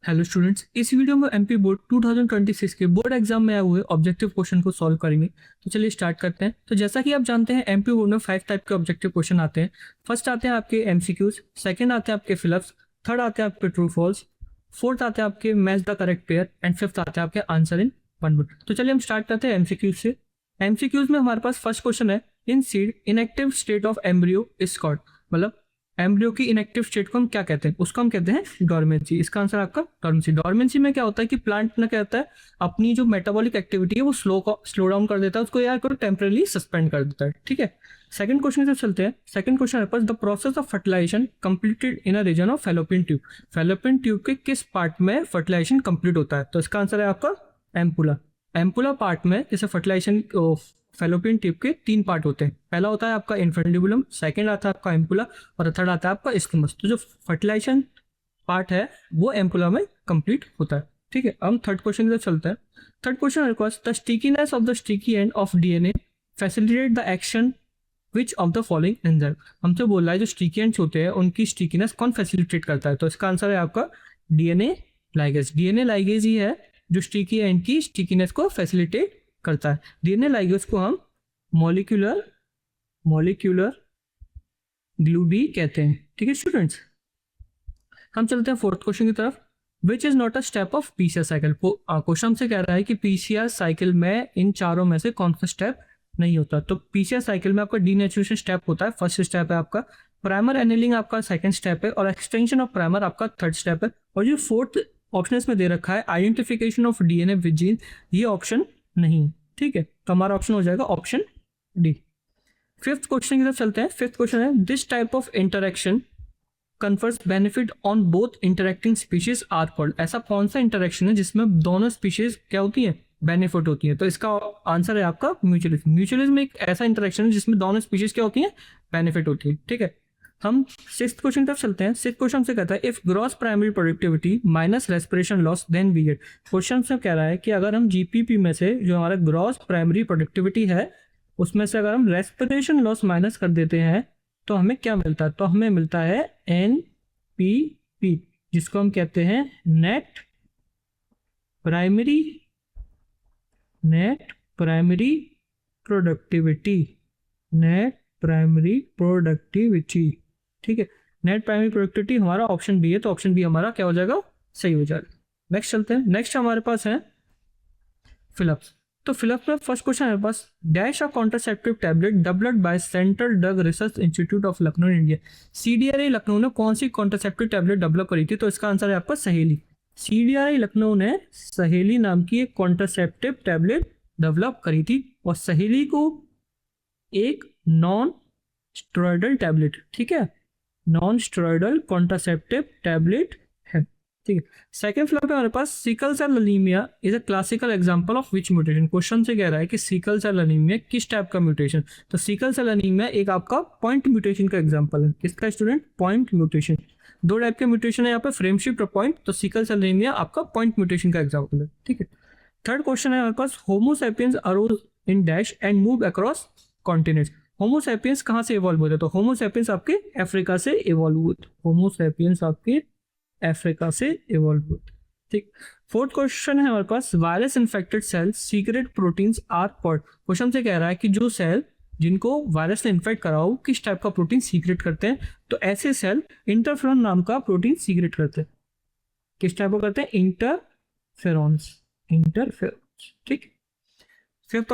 Hello students, इस video में MP board 2026 के बोर्ड एग्जाम में आए हुए ऑब्जेक्टिव क्वेश्चन को सॉल्व करेंगे। तो चलिए स्टार्ट करते हैं। तो जैसा कि आप जानते हैं, एमपी बोर्ड में 5 टाइप के ऑब्जेक्टिव क्वेश्चन आते हैं। फर्स्ट आते हैं आपके एमसीक्यूज, सेकंड आते हैं आपके फिलअप्स, थर्ड आते हैं आपके ट्रू फॉल्स, फोर्थ आते हैं आपके match the correct pair and fifth आते हैं आपके आंसर इन वन वर्ड। तो चलिए हम स्टार्ट करते हैं एमसीक्यूज से। एमसीक्यूज में हमारे पास फर्स्ट क्वेश्चन है, in seed inactive state of embryo is called, मतलब एम्ब्रियो की इनएक्टिव स्टेट को हम क्या कहते हैं, उसको हम कहते हैं डॉर्मेंसी। इसका आंसर आपका डॉर्मेंसी। डॉर्मेंसी में क्या होता है कि प्लांट ना कहता है अपनी जो मेटाबॉलिक एक्टिविटी है वो स्लो डाउन कर देता है, उसको यार को टेम्परेली सस्पेंड कर देता है। ठीक है, सेकंड क्वेश्चन से चलते हैं। सेकंड क्वेश्चन है पास, the process of fertilization completed in a region of fallopian tube. Fallopian tube के किस पार्ट में फर्टिलाइजेशन कंप्लीट होता है? तो इसका आंसर है आपका एम्पुला। एम्पुला पार्ट में जैसे फर्टिलाइजेशन फैलोपियन ट्यूब के 3 पार्ट होते हैं। पहला होता है आपका इन्फेंडिबुलम, सेकंड आता है आपका एम्पुला और थर्ड आता है आपका इस्किमस। तो जो फर्टिलाइजेशन पार्ट है वो एम्पुला में कंप्लीट होता है। ठीक है, हम थर्ड क्वेश्चन की तरफ चलते हैं। Third question request, the stickiness of the sticky end of DNA facilitate the action which of the following enzyme. हमसे बोल रहा है जो स्टिकी एंड्स होते हैं उनकी स्टिकीनेस कौन फैसिलिटेट करता है? तो इसका आंसर है आपका डीएनए लाइगेज। डीएनए लाइगेज ही है जो स्टिकी एंड की स्टिकीनेस को फैसिलिटेट करता है। डीएनए लाइगेज को हम मॉलिक्यूलर ग्लू भी कहते हैं। ठीक है स्टूडेंट्स, हम चलते हैं फोर्थ क्वेश्चन की तरफ। Which is not a step of PCR cycle. Question से कह रहा है कि पीसीआर साइकिल में इन चारों में से कौन सा स्टेप नहीं होता। तो पीसीआर साइकिल में आपका डीनेचुरेशन स्टेप होता है, फर्स्ट स्टेप है आपका। प्राइमर एनिलिंग आपका सेकंड स्टेप है और एक्सटेंशन ऑफ प्राइमर आपका थर्ड स्टेप है। और जो फोर्थ ऑप्शन इसमें दे रखा है identification of DNA with gene, ये ऑप्शन नहीं। ठीक है, तो हमारा ऑप्शन हो जाएगा ऑप्शन डी। फिफ्थ क्वेश्चन की तरफ चलते हैं। फिफ्थ क्वेश्चन है, this type of interaction confers benefit on both interacting species are called. ऐसा कौन सा इंटरेक्शन है जिसमें दोनों स्पीशीज क्या होती है, बेनिफिट होती है? तो इसका आंसर है आपका म्यूचुअलिज्म। म्यूचुअलिज्म एक ऐसा इंटरेक्शन है जिसमें दोनों स्पीशीज क्या होती है, बेनिफिट होती है। ठीक है, हम सिक्स्थ क्वेश्चन तरफ चलते हैं। सिक्स्थ क्वेश्चन से कहता है, if gross primary productivity minus respiration loss then we get. Question से कह रहा है कि अगर हम जीपीपी में से जो हमारा ग्रॉस प्राइमरी प्रोडक्टिविटी है उसमें से अगर हम रेस्पिरेशन लॉस माइनस कर देते हैं तो हमें क्या मिलता है? तो हमें मिलता है एनपीपी, जिसको हम कहते हैं net primary productivity. Net primary productivity. ठीक है, नेट प्राइमरी प्रोडक्टिविटी हमारा ऑप्शन बी है, तो ऑप्शन बी हमारा क्या हो जाएगा, सही हो जाएगा। नेक्स्ट चलते हैं। नेक्स्ट हमारे पास है फिलअप्स। तो फिलअप में फर्स्ट क्वेश्चन है पास, dash of contraceptive tablet developed by central drug research institute of Lucknow India. CDRI Lucknow ने कौन सी कॉन्ट्रासेप्टिव टैबलेट डेवलप करी थी? तो इसका आंसर है आपका सहेली। सीडीआरआई लखनऊ ने सहेली नाम की एक कॉन्ट्रासेप्टिव टैबलेट डेवलप करी थी और सहेली को एक नॉन स्टेरॉयडल टैबलेट, ठीक है, नॉन स्टेरॉयडल कॉन्ट्रासेप्टिव टैबलेट है। ठीक है, सेकंड फ्लोर पे हमारे पास sickle cell anaemia is a classical example of which mutation. Question से कह रहा है कि सिकल सेल एनीमिया किस टाइप का म्यूटेशन। तो सिकल सेल एनीमिया एक आपका पॉइंट म्यूटेशन का एग्जांपल है। किसका स्टूडेंट? Point mutation. दो टाइप के म्यूटेशन है यहाँ पे, फ्रेम शिफ्ट और पॉइंट। तो सिकल सेल एनीमिया आपका पॉइंट म्यूटेशन का एग्जांपल है। ठीक है, थर्ड क्वेश्चन है हमारे पास, Homo sapiens arose in dash and move across continents. Homo sapiens कहाँ से इवॉल्व होते हैं? तो होमो सैपियंस आपके अफ्रीका से इवॉल्व हुए। होमो सैपियंस आपके अफ्रीका से इवॉल्व हुए। ठीक, फोर्थ क्वेश्चन है हमारे पास, virus infected cell secrete proteins are called. Question से कह रहा है कि जो सेल जिनको वायरस ने इन्फेक्ट करा हो किस टाइप का प्रोटीन सीक्रेट करते हैं? तो ऐसे सेल इंटरफेरॉन नाम का प्रोटीन सीक्रेट करते हैं। किस टाइप का करते हैं? इंटरफेरॉन्स। ठीक, फिफ्थ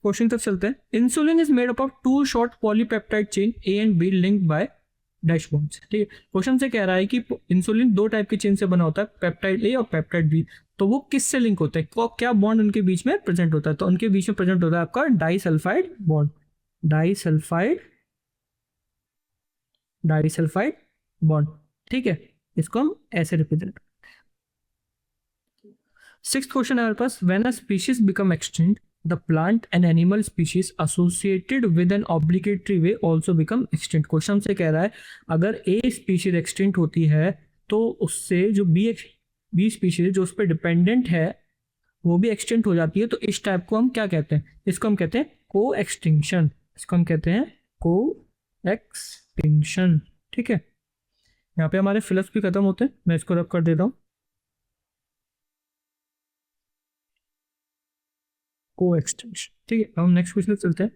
क्वेश्चन तक चलते हैं। Insulin is made up of 2 short polypeptide chain A and be linked by dash bonds. ठीक है, क्वेश्चन से कह रहा है कि इंसुलिन 2 टाइप की चेन से बना होता है, पेप्टाइड ए और पेप्टाइड बी। तो वो किससे लिंक होते हैं, क्या बॉन्ड उनके बीच में प्रेजेंट होता है? तो उनके बीच में प्रेजेंट होता है आपका डाइसल्फाइड बॉन्ड। Disulphide bond. ठीक है, इसको हम ऐसे रिप्रेजेंट। सिक्स्थ क्वेश्चन है हमारे पास, when a species become extinct the plant and animal species associated with an obligatory way also become extinct। Question से कह रहा है अगर ए स्पीशीज एक्सटिंक्ट होती है तो उससे जो बी स्पीशीज जो उस पर डिपेंडेंट है वो भी एक्सटिंक्ट हो जाती है। तो इस टाइप को हम क्या कहते हैं? इसको हम कहते हैं को एक्सटिंक्शन। ठीक है, यहाँ पे हमारे फिलअप्स भी खत्म होते हैं। मैं इसको रब कर देता हूँ। को एक्सटेंशन। ठीक है, हम नेक्स्ट क्वेश्चन चलते हैं।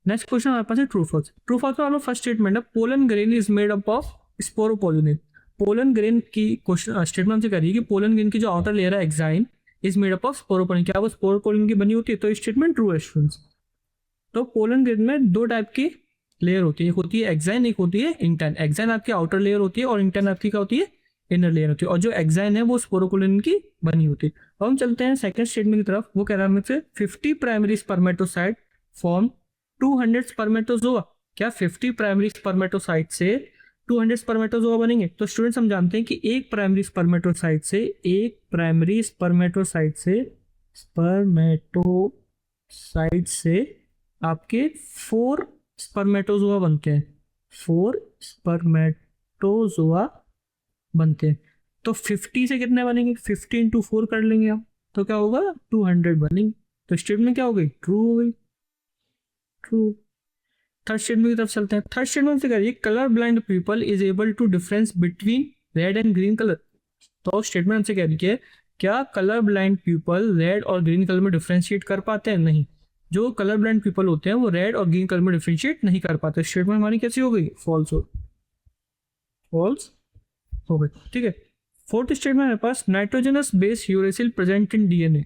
नेक्स्ट क्वेश्चन हमारे पास है ट्रू फॉल्स। ट्रू फॉल्स में हमारा फर्स्ट स्टेटमेंट है pollen grain is made up of sporopollenin. Pollen grain की क्वेश्चन स्टेटमेंट हमसे कह रही है कि पोलन ग्रेन की जो आउटर लेयर है exine is made up of sporopollenin, क्या वो स्पोरोपोलिन की बनी होती है? तो स्टेटमेंट ट्रू है स्टूडेंट्स। तो पोलन ग्रेन में दो टाइप की लेयर होती है, एक होती है एक्साइन, एक होती है इंटर्न। एक्साइन आपकी आउटर लेयर होती है और इंटर्न आपकी क्या होती है? इनर लेयर होती है। और जो एक्साइन है वो स्पोरोपोलिन की बनी होती है। अब हम चलते हैं सेकंड स्टेटमेंट की तरफ। वो कह रहा है मुझसे 50 प्राइमरी स्पर्मेटोसाइट फॉर्म 200 स्पर्मेटोजोआ। क्या 50 प्राइमरी स्पर्मेटोसाइट से 200 स्पर्मेटोजोआ बनेंगे? तो स्टूडेंट्स हम जानते हैं कि एक प्राइमरी स्पर्मेटोसाइट से आपके 4 स्पर्मेटोजोआ बनते हैं। 4 स्पर्मेटोजोआ बनते हैं। तो 50 से कितने बनेंगे? 50 इंटू 4 कर लेंगे आप, तो क्या होगा? 200 बनेंगे। तो स्टेटमेंट क्या हो गई? ट्रू हो गई। ट्रू। थर्ड स्टेटमेंट की तरफ चलते हैं। थर्ड स्टेटमेंट से करिए colour blind people is able to difference between red and green colour. तो स्टेटमेंट हमसे कह रही है क्या कलर ब्लाइंड पीपल रेड और ग्रीन कलर में डिफ्रेंशिएट कर पाते हैं? नहीं। जो कलर ब्लाइंड पीपल होते हैं वो रेड और ग्रीन कलर में डिफ्रेंशिएट नहीं कर पाते। स्टेटमेंट हमारी कैसी हो गई? फॉल्स हो गई। ठीक है, फोर्थ स्टेटमेंट हमारे पास nitrogenous base uracil present in DNA.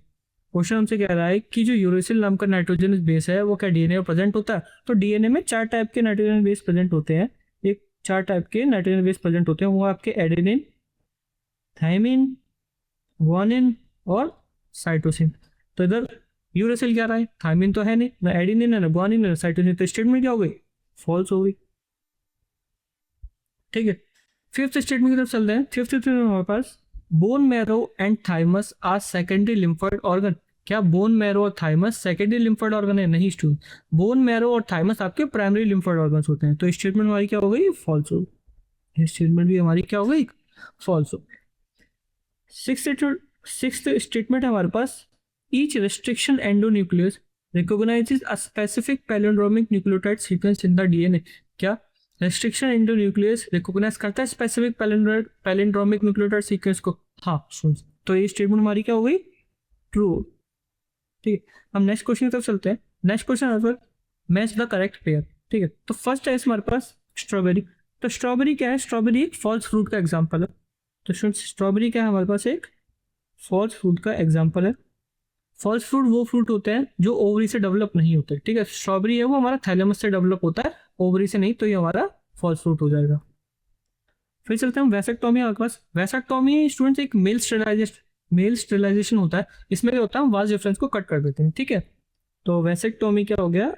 Question हमसे कह रहा है कि जो यूरेसिल नाम का नाइट्रोजनस बेस है वो क्या डीएनए में प्रेजेंट होता है? तो डीएनए में 4 टाइप के नाइट्रोजन बेस प्रेजेंट होते हैं। एक 4 टाइप के नाइट्रोजन बेस प्रेजेंट होते हैं, वो आपके एडेनिन, थाइमिन, गुआनिन और साइटोसिन। तो इधर यूरेसिल क्या रहा है? थाइमिन तो है नहीं, ना एडेनिन है, ना गुआनिन है, ना साइटोसिन। तो स्टेटमेंट क्या हो गई? फॉल्स हो गई। ठीक है, फिफ्थ स्टेटमेंट की तरफ चलते हैं। फिफ्थ स्टेटमेंट हमारे पास bone marrow and thymus are secondary lymphoid organ. क्या बोन मैरो और थाइमस सेकेंडरी लिम्फोइड ऑर्गन है? नहीं स्टूडेंट, बोन मैरो और थाइमस आपके प्राइमरी लिम्फोइड ऑर्गन्स होते हैं। तो स्टेटमेंट हमारी क्या हो गई? फॉल्स हो गई। स्टेटमेंट भी हमारी क्या हो गई? फॉल्स हो गई। सिक्स्थ स्टेटमेंट है हमारे पास each restriction endonuclease recognises a specific palindromic nucleotide sequence in the DNA. क्या रेस्ट्रिक्शन एंडोन्यूक्लियस रिकॉग्नाइज करता है स्पेसिफिक पैलिंड्रोमिक न्यूक्लियोटाइड सीक्वेंस को? हाँ सुन। तो ये स्टेटमेंट हमारी क्या हो गई? ट्रू। ठीक है, हम नेक्स्ट क्वेश्चन की तरफ चलते हैं। Next question answer match the correct pair. ठीक है, तो फर्स्ट है हमारे पास स्ट्रॉबेरी। तो स्ट्रॉबेरी क्या है? स्ट्रॉबेरी एक फॉल्स फ्रूट का एग्जाम्पल है। तो स्ट्रॉबेरी क्या है? हमारे पास एक फॉल्स फ्रूट का एग्जाम्पल है। फॉल्स फ्रूट वो फ्रूट होते हैं जो ओवरी से डेवलप नहीं होते। ठीक है, स्ट्रॉबेरी है वो हमारा थैलेमस से डेवलप होता है, ओवरी से नहीं। तो ये हमारा फॉल्स फ्रूट हो जाएगा। फिर चलते हैं वैसेक्टोमी हमारे पास। वैसेक्टोमी स्टूडेंट्स एक मेल स्टेरिलाइजेशन होता है। इसमें क्या होता है? हम वास डिफरेंस को कट कर देते हैं। ठीक है, तो वैसेक्टोमी क्या हो गया?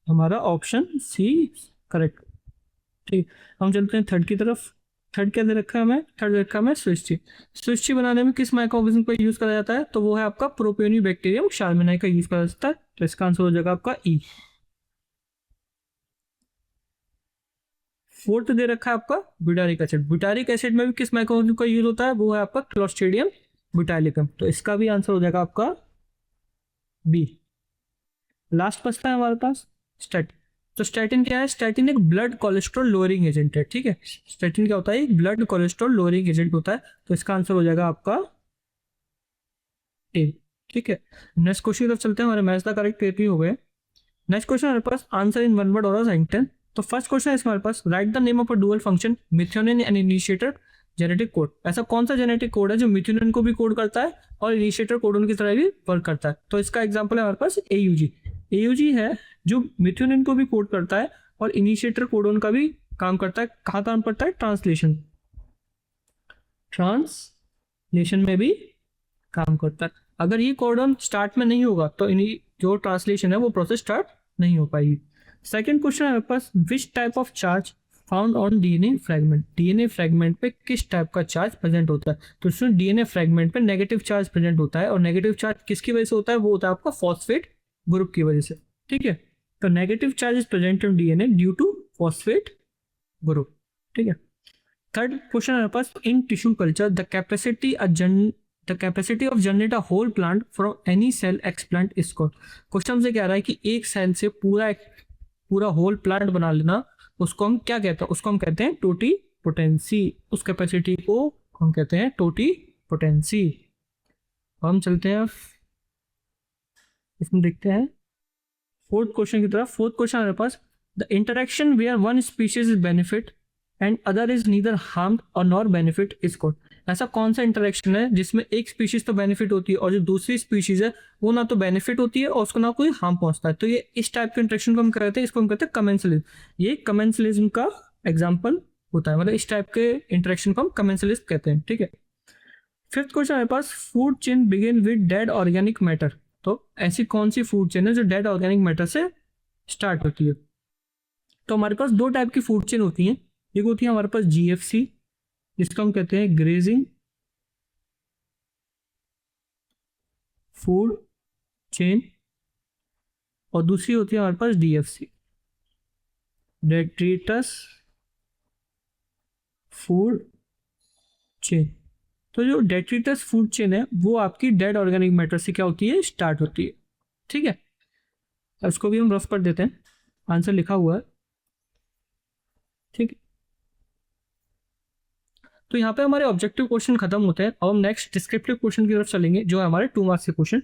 हमारा ऑप्शन सी करेक्ट। ठीक, हम चलते हैं थर्ड की तरफ। थर्ड क्या दे रखा है हमें? थर्ड रखा है स्विच टी। स्विच टी बनाने में किस माइक्रोऑर्गेनिज्म का यूज करा जाता है? तो वो है आपका प्रोपियोनिबैक्टीरियम शार्मिनाई का यूज करा जाता है। तो इसका आंसर हो जाएगा आपका ई। फोर्थ दे रखा है आपका ब्यूटारिक एसिड। ब्यूटारिक एसिड में भी किस माइक्रोऑर्गेनिज्म का यूज होता है? वो है आपका क्लोस्ट्रीडियम ब्यूटाइलिकम। तो इसका भी आंसर हो जाएगा आपका बी। लास्ट बचता है हमारे पास स्टैटिन। तो स्टैटिन क्या है? स्टैटिन एक ब्लड कोलेस्ट्रॉल लोअरिंग एजेंट है। ठीक है, स्टैटिन क्या होता है? एक ब्लड कोलेस्ट्रॉल लोअरिंग एजेंट होता है। तो इसका आंसर हो जाएगा आपका ए। ठीक है, नेक्स्ट क्वेश्चन की तरफ चलते हैं। हमारे मैथ्स का करेक्ट पेपर हो गए। नेक्स्ट क्वेश्चन हमारे पास आंसर इन वन वर्ड और सेंटेंस। तो फर्स्ट क्वेश्चन है हमारे पास write the name of a dual function methionine and initiator genetic code. ऐसा कौन सा जेनेटिक कोड है जो मिथ्योनिन को भी कोड करता है और इनिशिएटर कोडोन की तरह भी वर्क करता है? तो इसका एग्जांपल है हमारे पास एयूजी। एयूजी है जो मिथ्योनिन को भी कोड करता है और इनिशिएटर कोडोन का भी काम करता है। कहाँ काम करता है? ट्रांसलेशन में भी काम करता है। अगर ये कोडोन स्टार्ट में नहीं होगा तो जो ट्रांसलेशन है वो प्रोसेस स्टार्ट नहीं हो पाएगी। सेकंड क्वेश्चन है हमारे पास which type of charge found on DNA fragment. DNA fragment पे किस टाइप का चार्ज प्रेजेंट होता है? तो इसमें डीएनए फ्रेगमेंट पे नेगेटिव चार्ज प्रेजेंट होता है और नेगेटिव चार्ज किसकी वजह से होता है? वो होता है आपका फॉस्फेट ग्रुप की वजह से। ठीक है, तो negative charge is present in DNA due to phosphate group. ठीक है, थर्ड क्वेश्चन हमारे पास in tissue culture the capacity of generate a whole plant from any cell explant is called. Question से कह रहा है कि एक सेल से पूरा होल प्लांट बना लेना, उसको हम क्या कहते हैं? उसको हम कहते हैं टोटीपोटेंसी। उस कैपेसिटी को हम कहते हैं टोटीपोटेंसी। हम चलते हैं इसमें देखते हैं फोर्थ क्वेश्चन की तरफ। फोर्थ क्वेश्चन हमारे पास, the interaction where one species is benefit and other is neither harm और नॉर बेनिफिट इज कॉल्ड। ऐसा कौन सा इंटरेक्शन है जिसमें एक स्पीशीज तो बेनिफिट होती है और जो दूसरी स्पीशीज है वो ना तो बेनिफिट होती है और उसको ना कोई हार्म पहुंचता है। तो ये इस टाइप के इंटरेक्शन को हम कहते हैं, इसको हम कहते हैं कमेंसलिज्म। ये कमेंसलिज्म का एग्जाम्पल होता है, मतलब इस टाइप के इंटरेक्शन को हम कमेंसलिज्म कहते हैं। ठीक है, फिफ्थ क्वेश्चन हमारे पास, food chain begin with dead organic matter. तो ऐसी कौन सी फूड चेन है जो डेड ऑर्गेनिक मैटर से स्टार्ट होती है? तो हमारे पास दो टाइप की फूड चेन होती हैं। एक होती है हमारे पास जीएफसी, जिसको हम कहते हैं ग्रेजिंग फूड चेन, और दूसरी होती है हमारे पास डीएफसी, डेट्रिटस फूड चेन। तो जो डेट्रिटस फूड चेन है वो आपकी डेड ऑर्गेनिक मैटर से क्या होती है, स्टार्ट होती है। ठीक है, इसको भी हम रफ कर देते हैं, आंसर लिखा हुआ है। ठीक है, तो यहाँ पे हमारे ऑब्जेक्टिव क्वेश्चन खत्म होते हैं। अब हम नेक्स्ट डिस्क्रिप्टिव क्वेश्चन की तरफ चलेंगे, जो है हमारे 2 मार्क्स के क्वेश्चन।